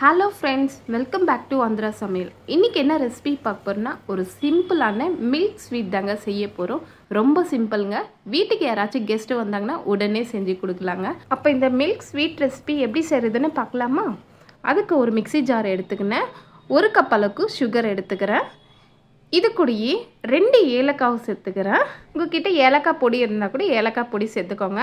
Hello friends, welcome back to Andhra Samil. இன்னைக்கு என்ன recipe பார்க்க போறோம்னா ஒரு சிம்பிளான மில்க் ஸ்வீட் தாங்க செய்ய போறோம். ரொம்ப சிம்பிள்ங்க. வீட்டுக்கு யாராச்சும் கெஸ்ட் வந்தாங்கன்னா உடனே செஞ்சு கொடுக்கலாங்க. அப்ப இந்த மில்க் ஸ்வீட் ரெசிபி எப்படி செய்யறதுன்னு பார்க்கலாமா? அதுக்கு ஒரு மிக்ஸி ஜார் எடுத்துக்கினேன். 1 கப் அளவுக்கு சுகர் எடுத்துக்கிறேன். இது கூடயே 2 ஏலக்காய் சேர்த்துக்கிறேன். உங்ககிட்ட ஏலக்காய் பொடி இருந்தா கூட ஏலக்காய் பொடி சேர்த்துக்கோங்க.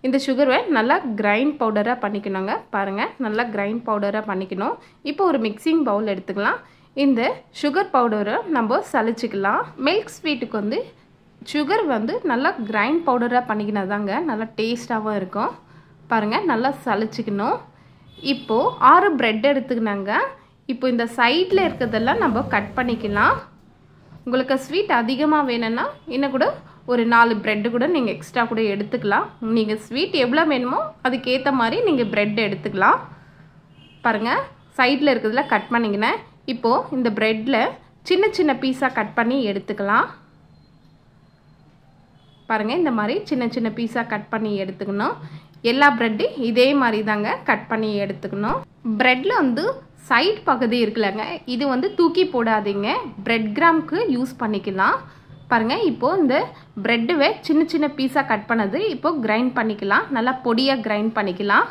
இந்த சுகரை நல்லா கிரைண்ட் பவுடரா பண்ணிக்கணுங்க. பாருங்க நல்லா கிரைண்ட் பவுடரா பண்ணிக்கணும். இப்போ ஒரு மிக்சிங் பவுல் எடுத்துக்கலாம். இந்த சுகர் பவுடரை நம்ம சலிச்சுக்கலாம். மில்க் ஸ்வீட்டுக்கு வந்து சுகர் வந்து நல்லா கிரைண்ட் பவுடரா பண்ணிக்கினாதாங்க நல்லா டேஸ்டாகவும் இருக்கும். பாருங்க நல்லா சலிச்சுக்கணும். இப்போ 6 பிரெட் எடுத்துக்கினாங்க. இப்போ இந்த சைடில் இருக்கிறதெல்லாம் நம்ம கட் பண்ணிக்கலாம். உங்களுக்கு ஸ்வீட் அதிகமாக வேணும்னா இன்னும் கூட ஒரு 4 பிரெட் கூட நீங்கள் எக்ஸ்ட்ரா கூட எடுத்துக்கலாம். நீங்கள் ஸ்வீட் எவ்வளோ வேணுமோ அதுக்கேற்ற மாதிரி நீங்கள் பிரெட் எடுத்துக்கலாம். பாருங்கள் சைடில் இருக்கிறதுல கட் பண்ணிக்கினேன். இப்போது இந்த பிரெட்டில் சின்ன சின்ன பீஸாக கட் பண்ணி எடுத்துக்கலாம். பாருங்கள் இந்த மாதிரி சின்ன சின்ன பீஸாக கட் பண்ணி எடுத்துக்கணும். எல்லா பிரெட்டு இதே மாதிரி தாங்க கட் பண்ணி எடுத்துக்கணும். பிரெட்டில் வந்து சைட் பகுதி இருக்குல்லங்க, இது வந்து தூக்கி போடாதீங்க. பிரெட் கிராம்க்கு யூஸ் பண்ணிக்கலாம். பாருங்கள் இப்போது இந்த பிரெட்டுவை சின்ன சின்ன பீஸாக கட் பண்ணது இப்போது கிரைண்ட் பண்ணிக்கலாம். நல்லா பொடியாக கிரைண்ட் பண்ணிக்கலாம்.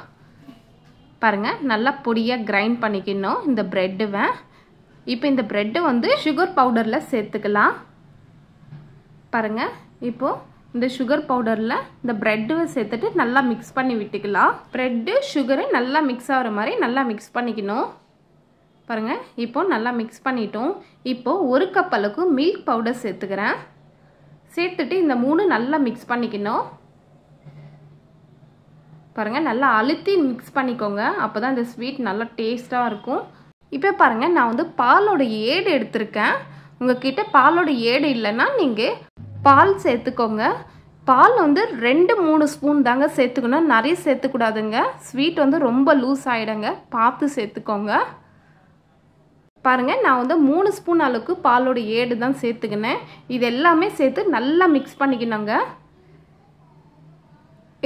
பாருங்கள் நல்லா பொடியாக கிரைண்ட் பண்ணிக்கணும் இந்த பிரெட்டுவை. இப்போ இந்த பிரெட்டு வந்து சுகர் பவுடரில் சேர்த்துக்கலாம். பாருங்கள் இப்போது இந்த சுகர் பவுடரில் இந்த பிரெட்டுவை சேர்த்துட்டு நல்லா மிக்ஸ் பண்ணி விட்டுக்கலாம். பிரெட்டு சுகரு நல்லா மிக்ஸ் ஆகிற மாதிரி நல்லா மிக்ஸ் பண்ணிக்கணும். பாருங்கள் இப்போ நல்லா மிக்ஸ் பண்ணிட்டோம். இப்போது 1 கப் அளவுக்கு மில்க் பவுடர் சேர்த்துக்கிறேன். சேர்த்துட்டு இந்த 3 நல்லா மிக்ஸ் பண்ணிக்கணும். பாருங்கள் நல்லா அழுத்தி மிக்ஸ் பண்ணிக்கோங்க. அப்போ தான் இந்த ஸ்வீட் நல்லா டேஸ்ட்டாக இருக்கும். இப்போ பாருங்கள் நான் வந்து பாலோட ஏடு எடுத்திருக்கேன். உங்ககிட்ட பாலோட ஏடு இல்லைன்னா நீங்கள் பால் சேர்த்துக்கோங்க. பால் வந்து 2-3 ஸ்பூன் தாங்க சேர்த்துக்கணும். நிறைய சேர்த்துக்கூடாதுங்க. ஸ்வீட் வந்து ரொம்ப லூஸ் ஆகிடுங்க. பார்த்து சேர்த்துக்கோங்க. பாருங்கள் நான் வந்து 3 ஸ்பூன் அளவுக்கு பாலோட ஏடு தான் சேர்த்துக்கினேன். இது எல்லாமே சேர்த்து நல்லா மிக்ஸ் பண்ணிக்கணுங்க.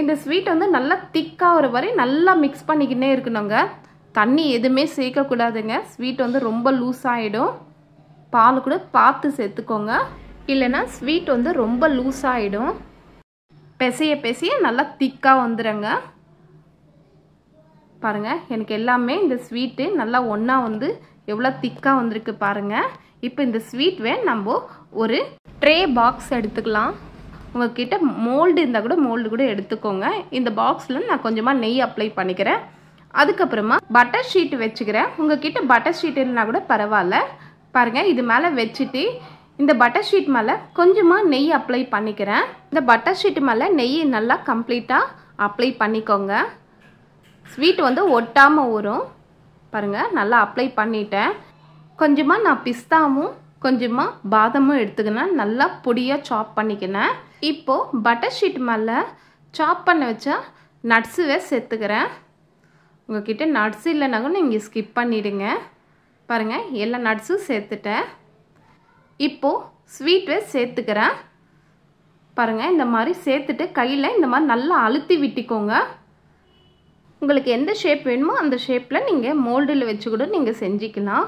இந்த ஸ்வீட் வந்து நல்லா திக்காக ஒரு வரை நல்லா மிக்ஸ் பண்ணிக்கினே இருக்கணுங்க. தண்ணி எதுவுமே சேர்க்கக்கூடாதுங்க. ஸ்வீட் வந்து ரொம்ப லூஸ் ஆகிடும். பால் கூட பார்த்து சேர்த்துக்கோங்க, இல்லைன்னா ஸ்வீட் வந்து ரொம்ப லூஸ் ஆகிடும். பெசைய பெசைய நல்லா திக்காக வந்துடுங்க. பாருங்கள் எனக்கு எல்லாமே இந்த ஸ்வீட்டு நல்லா ஒன்றா வந்து எவ்வளோ திக்காக வந்திருக்கு பாருங்கள். இப்போ இந்த ஸ்வீட்வே நம்ம ஒரு ட்ரே பாக்ஸ் எடுத்துக்கலாம். உங்கள்கிட்ட மோல்டு இருந்தால் கூட மோல்டு கூட எடுத்துக்கோங்க. இந்த பாக்ஸில் நான் கொஞ்சமாக நெய் அப்ளை பண்ணிக்கிறேன். அதுக்கப்புறமா பட்டர் ஷீட் வச்சுக்கிறேன். உங்கள்கிட்ட பட்டர் ஷீட் இல்லைனா கூட பரவாயில்ல. பாருங்கள் இது மேலே வச்சுட்டு இந்த பட்டர் ஷீட் மேலே கொஞ்சமாக நெய் அப்ளை பண்ணிக்கிறேன். இந்த பட்டர் ஷீட் மேலே நெய் நல்லா கம்ப்ளீட்டாக அப்ளை பண்ணிக்கோங்க. ஸ்வீட் வந்து ஒட்டாமல் வரும். பாருங்கள் நல்லா அப்ளை பண்ணிட்டேன். கொஞ்சமாக நான் பிஸ்தாவும் கொஞ்சமாக பாதமும் எடுத்துக்கினேன். நல்லா பொடியாக சாப் பண்ணிக்கினேன். இப்போது பட்டர் ஷீட் மேலே சாப் பண்ண வச்சா நட்ஸுவே சேர்த்துக்கிறேன். உங்கள்கிட்ட நட்ஸ் இல்லைனாலும் நீங்கள் ஸ்கிப் பண்ணிவிடுங்க. பாருங்கள் எல்லா நட்ஸும் சேர்த்துட்டேன். இப்போது ஸ்வீட்வே சேர்த்துக்கிறேன். பாருங்கள் இந்த மாதிரி சேர்த்துட்டு கையில் இந்த மாதிரி நல்லா அழுத்தி விட்டுக்கோங்க. உங்களுக்கு எந்த ஷேப் வேணுமோ அந்த ஷேப்பில் நீங்கள் மோல்டில் வச்சு கூட நீங்கள் செஞ்சுக்கலாம்.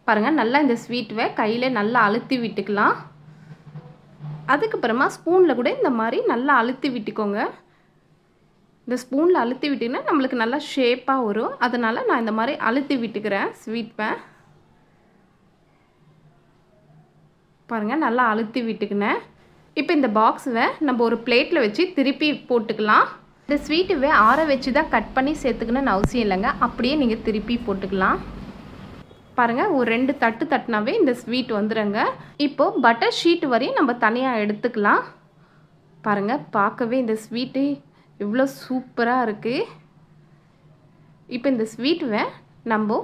பாருங்கள் நல்லா இந்த ஸ்வீட்வை கையில் நல்லா அழுத்தி விட்டுக்கலாம். அதுக்கப்புறமா ஸ்பூனில் கூட இந்த மாதிரி நல்லா அழுத்தி விட்டுக்கோங்க. இந்த ஸ்பூனில் அழுத்தி விட்டிங்கன்னா நம்மளுக்கு நல்லா ஷேப்பாக வரும். அதனால் நான் இந்த மாதிரி அழுத்தி விட்டுக்கிறேன் ஸ்வீட்வை. பாருங்கள் நல்லா அழுத்தி விட்டுக்கினேன். இப்போ இந்த பாக்ஸை நம்ம ஒரு பிளேட்டில் வச்சு திருப்பி போட்டுக்கலாம். இந்த ஸ்வீட்டுவே ஆற வச்சு தான் கட் பண்ணி சேர்த்துக்கணும்னு அவசியம் இல்லைங்க. அப்படியே நீங்கள் திருப்பி போட்டுக்கலாம். பாருங்கள் ஒரு 2 தட்டு தட்டினாவே இந்த ஸ்வீட் வந்துடுங்க. இப்போது பட்டர் ஷீட் வரையும் நம்ம தனியாக எடுத்துக்கலாம். பாருங்கள் பார்க்கவே இந்த ஸ்வீட்டு இவ்வளோ சூப்பராக இருக்குது. இப்போ இந்த ஸ்வீட்டுவை நம்ம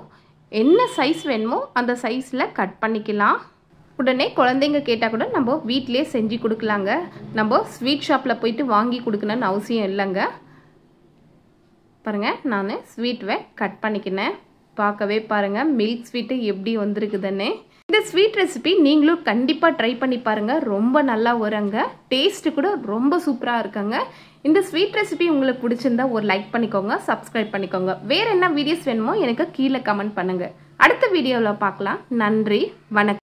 என்ன சைஸ் வேணுமோ அந்த சைஸில் கட் பண்ணிக்கலாம். உடனே குழந்தைங்க கேட்டால் கூட நம்ம வீட்டிலே செஞ்சு கொடுக்கலாங்க. நம்ம ஸ்வீட் ஷாப்பில் போயிட்டு வாங்கி கொடுக்கணும்னு அவசியம் இல்லைங்க. பாருங்கள் நான் ஸ்வீட்வை கட் பண்ணிக்கினேன். பார்க்கவே பாருங்கள் மில்க் ஸ்வீட்டு எப்படி வந்திருக்குதுன்னு. இந்த இந்த ஸ்வீட் ரெசிபி நீங்களும் கண்டிப்பாக ட்ரை பண்ணி பாருங்கள். ரொம்ப நல்லா வருங்க. டேஸ்ட்டு கூட ரொம்ப சூப்பராக இருக்குங்க. இந்த ஸ்வீட் ரெசிபி உங்களுக்கு பிடிச்சிருந்தா ஒரு லைக் பண்ணிக்கோங்க, சப்ஸ்கிரைப் பண்ணிக்கோங்க. வேறு என்ன வீடியோஸ் வேணுமோ எனக்கு கீழே கமெண்ட் பண்ணுங்கள். அடுத்த வீடியோவில் பார்க்கலாம். நன்றி, வணக்கம்.